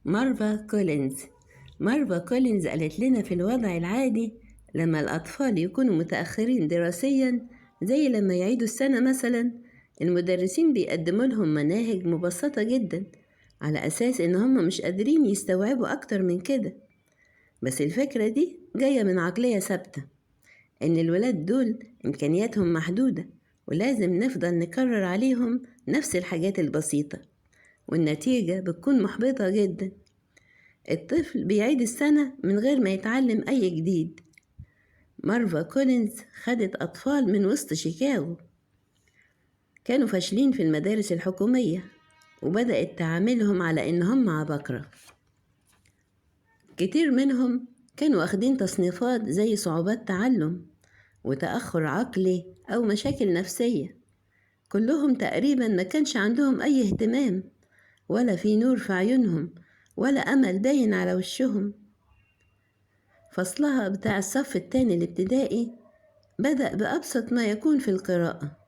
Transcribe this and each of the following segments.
مارفا كولينز. مارفا كولينز قالت لنا في الوضع العادي لما الأطفال يكونوا متأخرين دراسيا، زي لما يعيدوا السنة مثلا، المدرسين بيقدموا لهم مناهج مبسطة جدا على أساس إن هم مش قادرين يستوعبوا أكتر من كده. بس الفكرة دي جاية من عقلية ثابتة، إن الولاد دول إمكانياتهم محدودة ولازم نفضل نكرر عليهم نفس الحاجات البسيطة، والنتيجة بتكون محبطة جدا. الطفل بيعيد السنة من غير ما يتعلم أي جديد. مارفا كولينز خدت أطفال من وسط شيكاغو كانوا فاشلين في المدارس الحكومية، وبدأت تعاملهم على إنهم عباقرة. كتير منهم كانوا واخدين تصنيفات زي صعوبات تعلم وتأخر عقلي أو مشاكل نفسية. كلهم تقريبا ما كانش عندهم أي اهتمام، ولا في نور في عيونهم، ولا أمل باين على وشهم. فصلها بتاع الصف التاني الابتدائي بدأ بأبسط ما يكون في القراءة،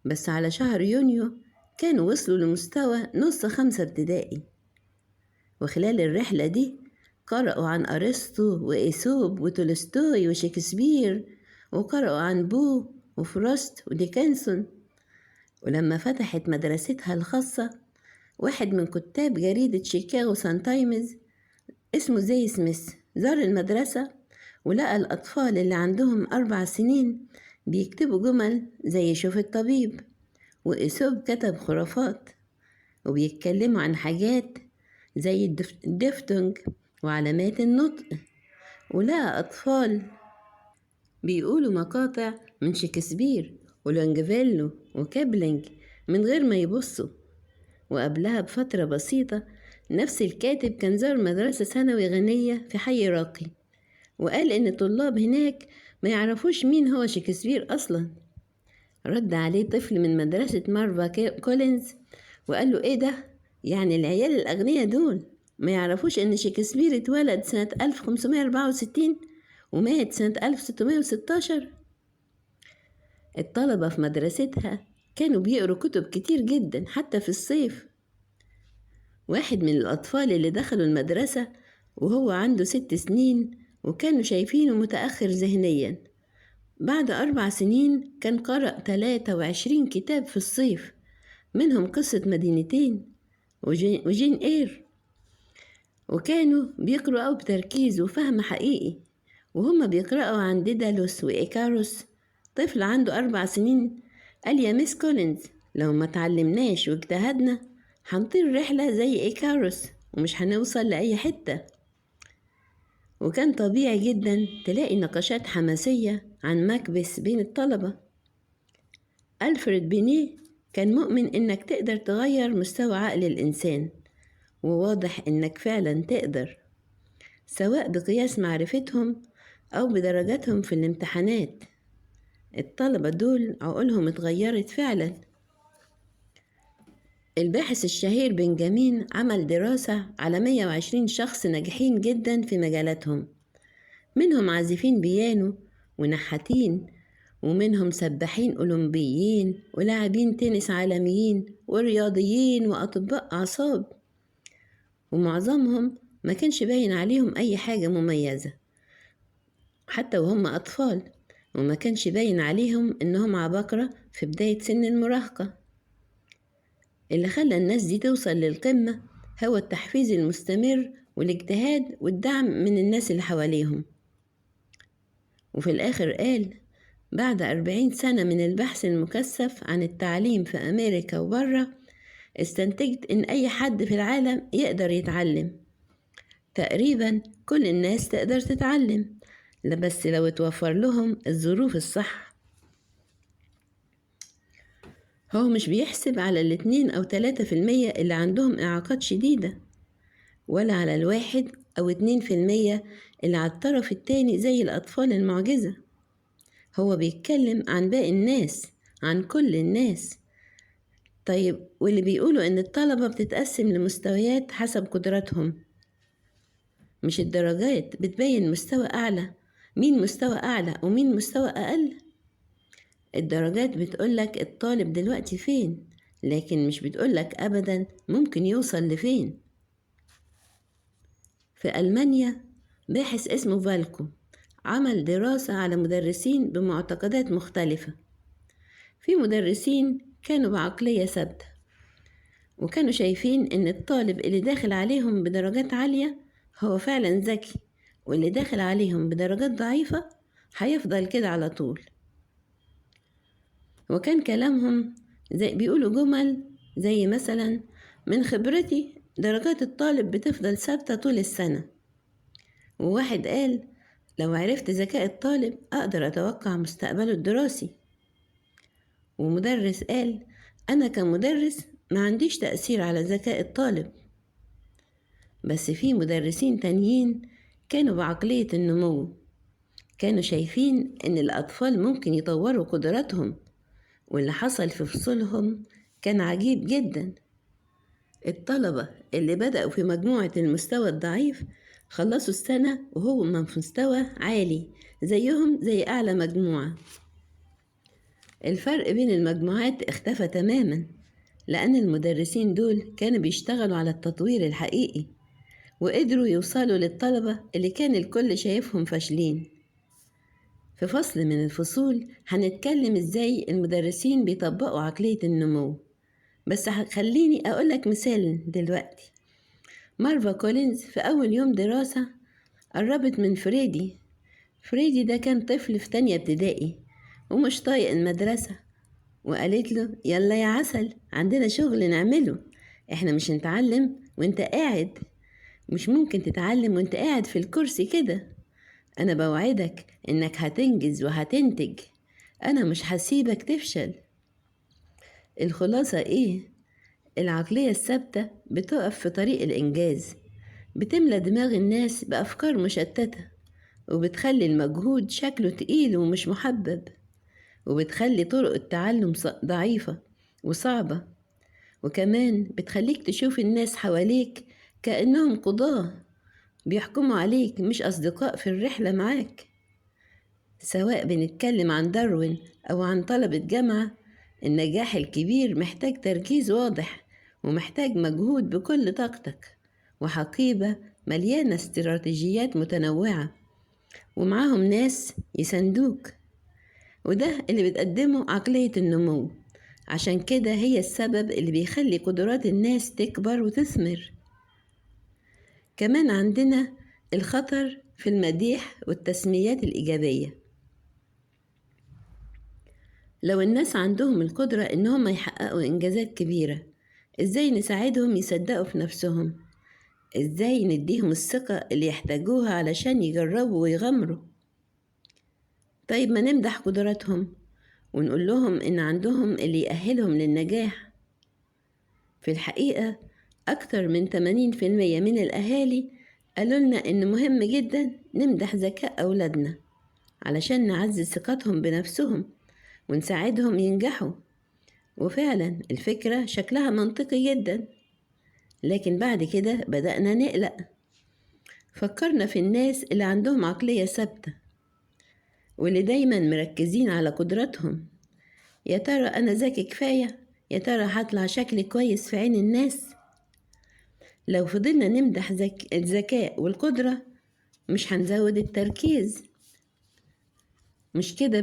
بس على شهر يونيو كانوا وصلوا لمستوى نص 5 ابتدائي. وخلال الرحلة دي قرأوا عن أرسطو وإيسوب وتولستوي وشكسبير، وقرأوا عن بو وفروست وديكنسون. ولما فتحت مدرستها الخاصة، واحد من كتاب جريدة شيكاغو سان تايمز اسمه زي سميث زار المدرسة ولقى الأطفال اللي عندهم 4 سنين بيكتبوا جمل زي شوف الطبيب، وإيسوب كتب خرافات وبيتكلموا عن حاجات زي الدفتنج وعلامات النطق. ولقى أطفال بيقولوا مقاطع من شكسبير ولونجفيلو وكابلينج من غير ما يبصوا. وقبلها بفترة بسيطة نفس الكاتب كان زار مدرسة ثانوي غنية في حي راقي، وقال إن الطلاب هناك ما يعرفوش مين هو شكسبير أصلا. رد عليه طفل من مدرسة مارفا كولينز وقال له إيه ده؟ يعني العيال الأغنياء دول ما يعرفوش إن شكسبير اتولد سنة 1564 ومات سنة 1616؟ الطلبة في مدرستها كانوا بيقروا كتب كتير جدا حتى في الصيف. واحد من الأطفال اللي دخلوا المدرسة وهو عنده 6 سنين وكانوا شايفينه متأخر ذهنيا، بعد 4 سنين كان قرأ 23 كتاب في الصيف، منهم قصة مدينتين وجين إير. وكانوا بيقرأوا بتركيز وفهم حقيقي، وهم بيقرأوا عن ديدالوس وإيكاروس. طفل عنده 4 سنين قال يا ميس كولينز، لو ما تعلمناش واجتهدنا هنطير رحلة زي إيكاروس ومش هنوصل لأي حتة. وكان طبيعي جدا تلاقي نقاشات حماسية عن مكبس بين الطلبة. ألفريد بينيه كان مؤمن إنك تقدر تغير مستوى عقل الإنسان، وواضح إنك فعلا تقدر، سواء بقياس معرفتهم أو بدرجاتهم في الامتحانات. الطلبة دول عقولهم اتغيرت فعلا. الباحث الشهير بنجامين عمل دراسة على 120 شخص ناجحين جدا في مجالاتهم، منهم عازفين بيانو ونحاتين، ومنهم سباحين أولمبيين ولاعبين تنس عالميين ورياضيين وأطباء أعصاب. ومعظمهم ما كانش باين عليهم أي حاجة مميزة حتى وهم أطفال، وما كانش باين عليهم إنهم عباقرة في بداية سن المراهقة. اللي خلى الناس دي توصل للقمة هو التحفيز المستمر والاجتهاد والدعم من الناس اللي حواليهم. وفي الآخر قال بعد 40 سنة من البحث المكثف عن التعليم في أمريكا وبره، استنتجت إن أي حد في العالم يقدر يتعلم. تقريبا كل الناس تقدر تتعلم، بس لو توفر لهم الظروف الصح. هو مش بيحسب على 2 أو 3% اللي عندهم إعاقات شديدة، ولا على 1 أو 2% اللي على الطرف التاني زي الأطفال المعجزة. هو بيتكلم عن باقي الناس، عن كل الناس. طيب واللي بيقولوا إن الطلبة بتتقسم لمستويات حسب قدراتهم، مش الدرجات بتبين مستوى أعلى، مين مستوى أعلى ومين مستوى أقل؟ الدرجات بتقولك الطالب دلوقتي فين، لكن مش بتقولك أبدا ممكن يوصل لفين. في ألمانيا باحث اسمه فالكو عمل دراسة على مدرسين بمعتقدات مختلفة. في مدرسين كانوا بعقلية ثابتة وكانوا شايفين إن الطالب اللي داخل عليهم بدرجات عالية هو فعلا ذكي، واللي داخل عليهم بدرجات ضعيفة هيفضل كده على طول. وكان كلامهم زي بيقولوا جمل زي مثلا: من خبرتي درجات الطالب بتفضل ثابتة طول السنة. وواحد قال: لو عرفت ذكاء الطالب أقدر أتوقع مستقبله الدراسي. ومدرس قال: أنا كمدرس ما عنديش تأثير على ذكاء الطالب. بس في مدرسين تانيين كانوا بعقلية النمو، كانوا شايفين إن الأطفال ممكن يطوروا قدراتهم، واللي حصل في فصولهم كان عجيب جدا. الطلبة اللي بدأوا في مجموعة المستوى الضعيف خلصوا السنة وهم في مستوى عالي زيهم زي أعلى مجموعة. الفرق بين المجموعات اختفى تماما، لأن المدرسين دول كانوا بيشتغلوا على التطوير الحقيقي وقدروا يوصلوا للطلبة اللي كان الكل شايفهم فاشلين. في فصل من الفصول هنتكلم ازاي المدرسين بيطبقوا عقلية النمو، بس خليني أقولك مثال دلوقتي. مارفا كولينز في أول يوم دراسة قربت من فريدي ده كان طفل في تانية ابتدائي ومش طايق المدرسة، وقالت له: يلا يا عسل، عندنا شغل نعمله، احنا مش هنتعلم وانت قاعد، مش ممكن تتعلم وانت قاعد في الكرسي كده، انا بوعدك انك هتنجز وهتنتج، انا مش هسيبك تفشل. الخلاصة ايه؟ العقلية الثابتة بتقف في طريق الإنجاز، بتملى دماغ الناس بأفكار مشتتة، وبتخلي المجهود شكله تقيل ومش محبب، وبتخلي طرق التعلم ضعيفة وصعبة، وكمان بتخليك تشوف الناس حواليك كأنهم قضاة بيحكموا عليك مش أصدقاء في الرحلة معاك. سواء بنتكلم عن داروين أو عن طلبة جامعة، النجاح الكبير محتاج تركيز واضح ومحتاج مجهود بكل طاقتك وحقيبة مليانة استراتيجيات متنوعة ومعاهم ناس يساندوك، وده اللي بتقدمه عقلية النمو. عشان كده هي السبب اللي بيخلي قدرات الناس تكبر وتثمر. كمان عندنا الخطر في المديح والتسميات الإيجابية. لو الناس عندهم القدرة إنهم يحققوا إنجازات كبيرة، إزاي نساعدهم يصدقوا في نفسهم؟ إزاي نديهم الثقة اللي يحتاجوها علشان يجربوا ويغامروا؟ طيب ما نمدح قدراتهم ونقول لهم إن عندهم اللي يأهلهم للنجاح. في الحقيقة أكتر من 80% من الأهالي قالوا لنا إن مهم جدا نمدح ذكاء أولادنا علشان نعزز ثقتهم بنفسهم ونساعدهم ينجحوا. وفعلا الفكرة شكلها منطقي جدا، لكن بعد كده بدأنا نقلق. فكرنا في الناس اللي عندهم عقلية ثابتة واللي دايما مركزين على قدراتهم. يا ترى أنا ذكي كفاية؟ يا ترى هطلع شكلي كويس في عين الناس؟ لو فضلنا نمدح الذكاء والقدرة مش هنزود التركيز. مش كده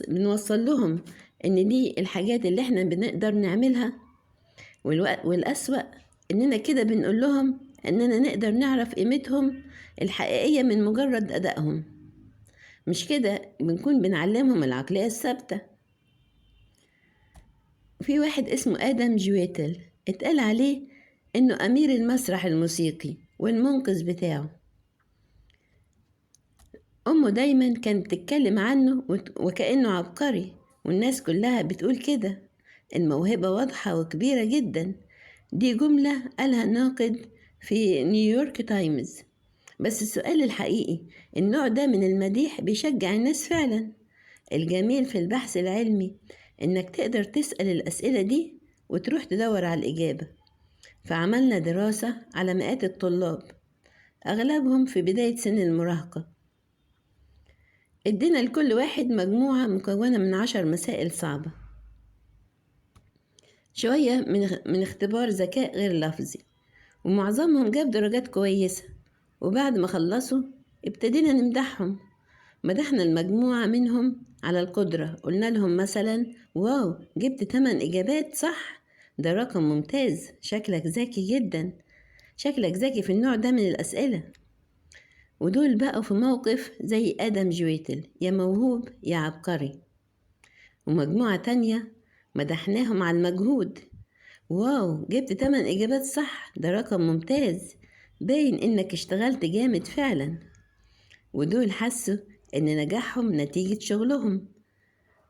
بنوصل لهم إن دي الحاجات اللي احنا بنقدر نعملها؟ والأسوأ إننا كده بنقول لهم إننا نقدر نعرف قيمتهم الحقيقية من مجرد أدائهم. مش كده بنكون بنعلمهم العقلية الثابتة. في واحد اسمه آدم جويتل اتقال عليه إنه أمير المسرح الموسيقي والمنقذ بتاعه. أمه دايما كانت تتكلم عنه وكأنه عبقري، والناس كلها بتقول كده، الموهبة واضحة وكبيرة جدا. دي جملة قالها ناقد في نيويورك تايمز. بس السؤال الحقيقي، النوع ده من المديح بيشجع الناس فعلا. الجميل في البحث العلمي إنك تقدر تسأل الأسئلة دي وتروح تدور على الإجابة. فعملنا دراسة على مئات الطلاب أغلبهم في بداية سن المراهقة. ادينا لكل واحد مجموعة مكونة من 10 مسائل صعبة، شوية من اختبار ذكاء غير لفظي، ومعظمهم جاب درجات كويسة، وبعد ما خلصوا ابتدينا نمدحهم. مدحنا المجموعة منهم على القدرة، قلنا لهم مثلا: واو، جبت 8 إجابات صح، ده رقم ممتاز، شكلك ذكي جدا، شكلك ذكي في النوع ده من الأسئلة. ودول بقوا في موقف زي آدم جويتل، يا موهوب يا عبقري. ومجموعة تانية مدحناهم على المجهود: واو، جبت 8 إجابات صح، ده رقم ممتاز، باين إنك اشتغلت جامد فعلا. ودول حسوا إن نجاحهم نتيجة شغلهم،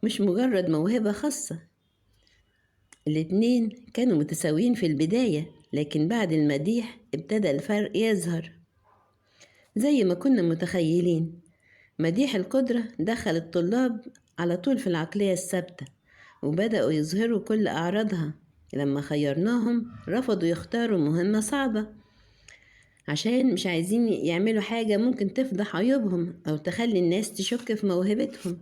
مش مجرد موهبة خاصة. الاتنين كانوا متساويين في البداية، لكن بعد المديح ابتدى الفرق يظهر. زي ما كنا متخيلين، مديح القدرة دخل الطلاب على طول في العقلية الثابتة، وبدأوا يظهروا كل أعراضها. لما خيرناهم رفضوا يختاروا مهمة صعبة، عشان مش عايزين يعملوا حاجة ممكن تفضح عيوبهم أو تخلي الناس تشك في موهبتهم.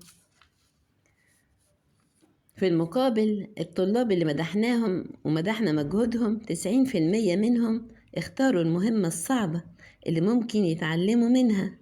في المقابل، الطلاب اللي مدحناهم ومدحنا مجهودهم 90% منهم اختاروا المهمة الصعبة اللي ممكن يتعلموا منها